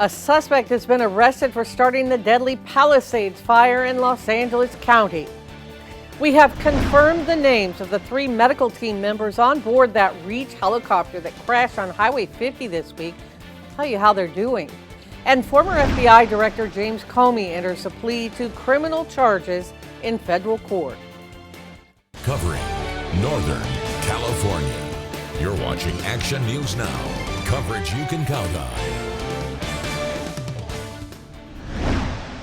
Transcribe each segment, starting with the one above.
A suspect has been arrested for starting the deadly Palisades fire in Los Angeles County. We have confirmed the names of the 3 medical team members on board that Reach helicopter that crashed on Highway 50 this week. I'll tell you how they're doing. And former FBI Director James Comey enters a plea to criminal charges in federal court. Covering Northern California. You're watching Action News Now. Coverage you can count on.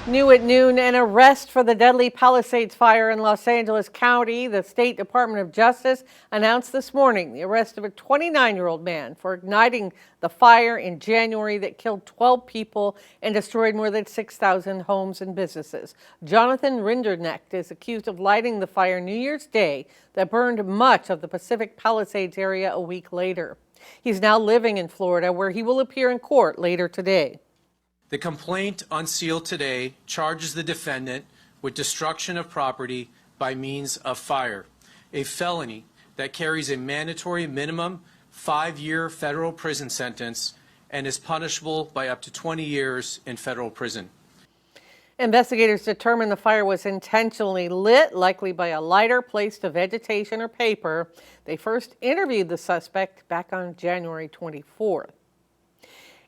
New at noon, an arrest for the deadly Palisades fire in Los Angeles County. The State Department of Justice announced this morning the arrest of a 29-year-old man for igniting the fire in January that killed 12 people and destroyed more than 6,000 homes and businesses. Jonathan Rinderknecht is accused of lighting the fire New Year's Day that burned much of the Pacific Palisades area a week later. He's now living in Florida, where he will appear in court later today. The complaint unsealed today charges the defendant with destruction of property by means of fire, a felony that carries a mandatory minimum 5-year federal prison sentence and is punishable by up to 20 years in federal prison. Investigators determined the fire was intentionally lit, likely by a lighter placed to vegetation or paper. They first interviewed the suspect back on January 24th.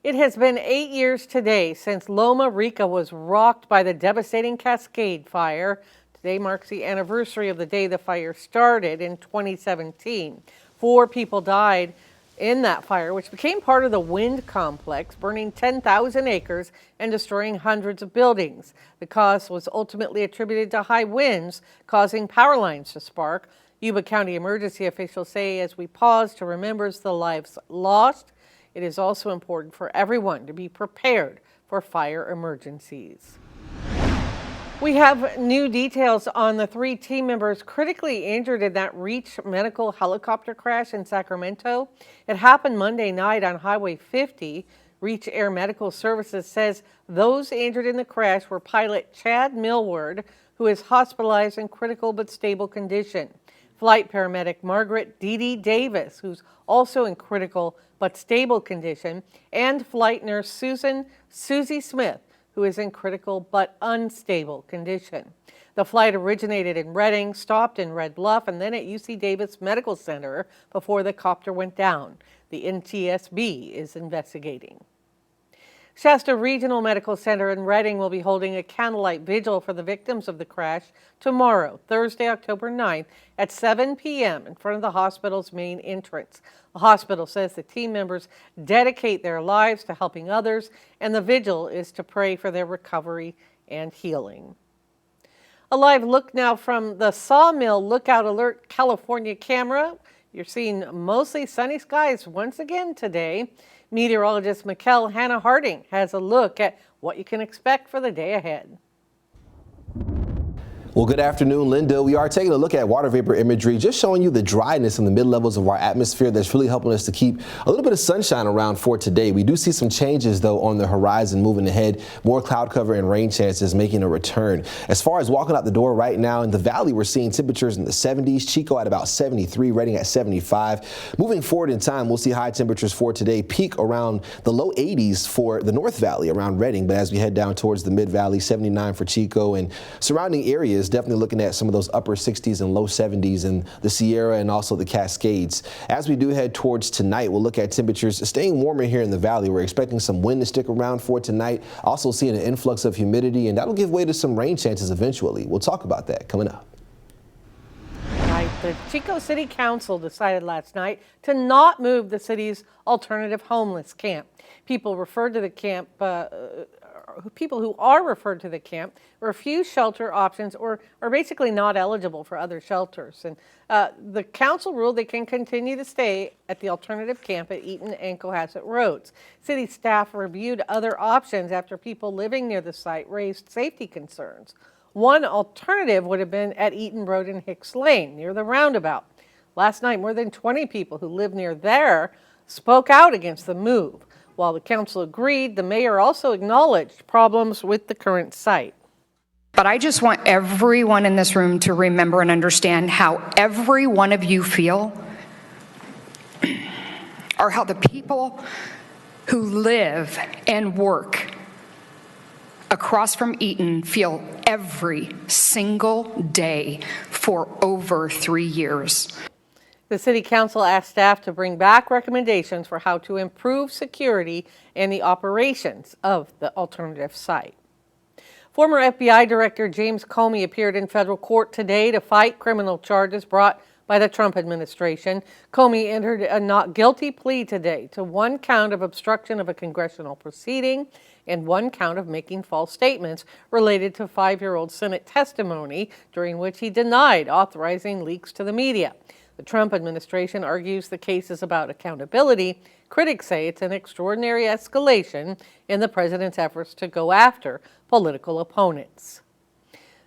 It has been 8 years today since Loma Rica was rocked by the devastating Cascade Fire. Today marks the anniversary of the day the fire started in 2017. 4 people died in that fire, which became part of the wind complex, burning 10,000 acres and destroying hundreds of buildings. The cause was ultimately attributed to high winds, causing power lines to spark. Yuba County emergency officials say as we pause to remember the lives lost, it is also important for everyone to be prepared for fire emergencies. We have new details on the 3 team members critically injured in that Reach medical helicopter crash in Sacramento. It happened Monday night on Highway 50. Reach Air Medical Services says those injured in the crash were pilot Chad Millward, who is hospitalized in critical but stable condition. Flight paramedic Margaret Dee Davis, who's also in critical but stable condition, and flight nurse Susie Smith, who is in critical but unstable condition. The flight originated in Redding, stopped in Red Bluff, and then at UC Davis Medical Center before the copter went down. The NTSB is investigating. Shasta Regional Medical Center in Redding will be holding a candlelight vigil for the victims of the crash tomorrow, Thursday, October 9th at 7 p.m. in front of the hospital's main entrance. The hospital says the team members dedicate their lives to helping others, and the vigil is to pray for their recovery and healing. A live look now from the Sawmill Lookout Alert California camera. You're seeing mostly sunny skies once again today. Meteorologist Mikkel Hannah Harding has a look at what you can expect for the day ahead. Well, good afternoon, Linda. We are taking a look at water vapor imagery, just showing you the dryness in the mid-levels of our atmosphere that's really helping us to keep a little bit of sunshine around for today. We do see some changes, though, on the horizon moving ahead. More cloud cover and rain chances making a return. As far as walking out the door right now in the valley, we're seeing temperatures in the 70s, Chico at about 73, Redding at 75. Moving forward in time, we'll see high temperatures for today peak around the low 80s for the North Valley around Redding. But as we head down towards the mid-valley, 79 for Chico and surrounding areas, definitely looking at some of those upper 60s and low 70s in the Sierra and also the Cascades. As we do head towards tonight, we'll look at temperatures staying warmer here in the valley. We're expecting some wind to stick around for tonight. Also seeing an influx of humidity, and that'll give way to some rain chances eventually. We'll talk about that coming up. The Chico City Council decided last night to not move the city's alternative homeless camp. People referred to the camp people who are referred to the camp refuse shelter options or are basically not eligible for other shelters. And the council ruled they can continue to stay at the alternative camp at Eaton and Cohasset Roads. City staff reviewed other options after people living near the site raised safety concerns. One alternative would have been at Eaton Road and Hicks Lane near the roundabout. Last night, more than 20 people who live near there spoke out against the move. While the council agreed, the mayor also acknowledged problems with the current site. But I just want everyone in this room to remember and understand how every one of you feel, or how the people who live and work across from Eaton feel every single day for over 3 years. The City Council asked staff to bring back recommendations for how to improve security and the operations of the alternative site. Former FBI Director James Comey appeared in federal court today to fight criminal charges brought by the Trump administration. Comey entered a not guilty plea today to 1 count of obstruction of a congressional proceeding and 1 count of making false statements related to 5-year-old Senate testimony, during which he denied authorizing leaks to the media. The Trump administration argues the case is about accountability. Critics say it's an extraordinary escalation in the president's efforts to go after political opponents.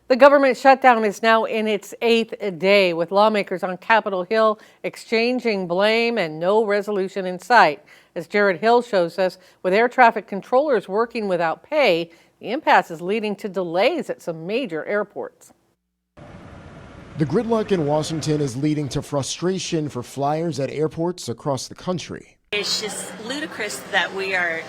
The government shutdown is now in its 8th day, with lawmakers on Capitol Hill exchanging blame and no resolution in sight. As Jared Hill shows us, with air traffic controllers working without pay, the impasse is leading to delays at some major airports. The gridlock in Washington is leading to frustration for flyers at airports across the country. It's just ludicrous that we are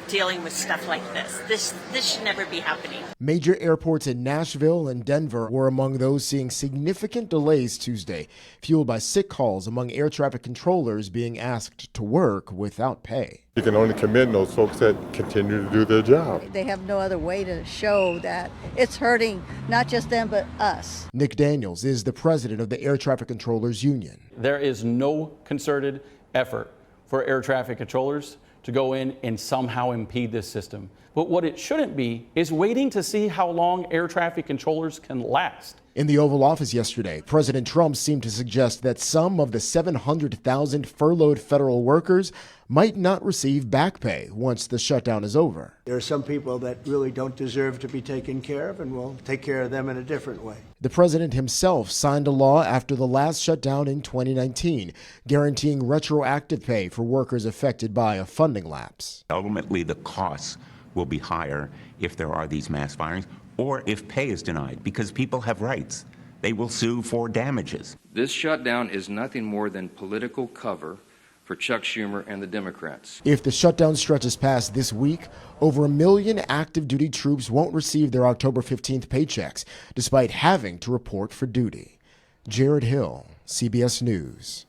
dealing with stuff like this. This should never be happening. Major airports in Nashville and Denver were among those seeing significant delays Tuesday, fueled by sick calls among air traffic controllers being asked to work without pay. You can only commend those folks that continue to do their job. They have no other way to show that it's hurting not just them, but us. Nick Daniels is the president of the Air Traffic Controllers Union. There is no concerted effort for air traffic controllers to go in and somehow impede this system. But what it shouldn't be is waiting to see how long air traffic controllers can last. In the Oval Office yesterday, President Trump seemed to suggest that some of the 700,000 furloughed federal workers might not receive back pay once the shutdown is over. There are some people that really don't deserve to be taken care of, and we'll take care of them in a different way. The president himself signed a law after the last shutdown in 2019, guaranteeing retroactive pay for workers affected by a funding lapse. Ultimately, the costs will be higher if there are these mass firings or if pay is denied, because people have rights. They will sue for damages. This shutdown is nothing more than political cover for Chuck Schumer and the Democrats. If the shutdown stretches past this week, over 1 million active duty troops won't receive their October 15th paychecks, despite having to report for duty. Jared Hill, CBS News.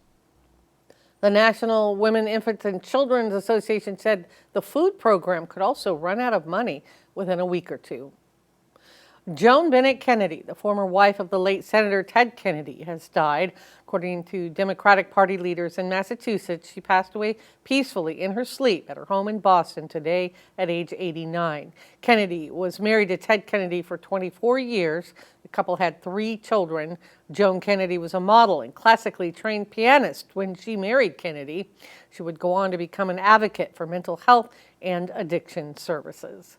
The National Women, Infants, and Children's Association said the food program could also run out of money within a week or two. Joan Bennett Kennedy, the former wife of the late Senator Ted Kennedy, has died. According to Democratic Party leaders in Massachusetts, she passed away peacefully in her sleep at her home in Boston today at age 89. Kennedy was married to Ted Kennedy for 24 years. The couple had 3 children. Joan Kennedy was a model and classically trained pianist when she married Kennedy. She would go on to become an advocate for mental health and addiction services.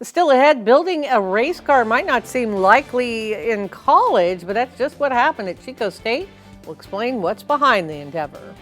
Still ahead, building a race car might not seem likely in college, but that's just what happened at Chico State. We'll explain what's behind the endeavor.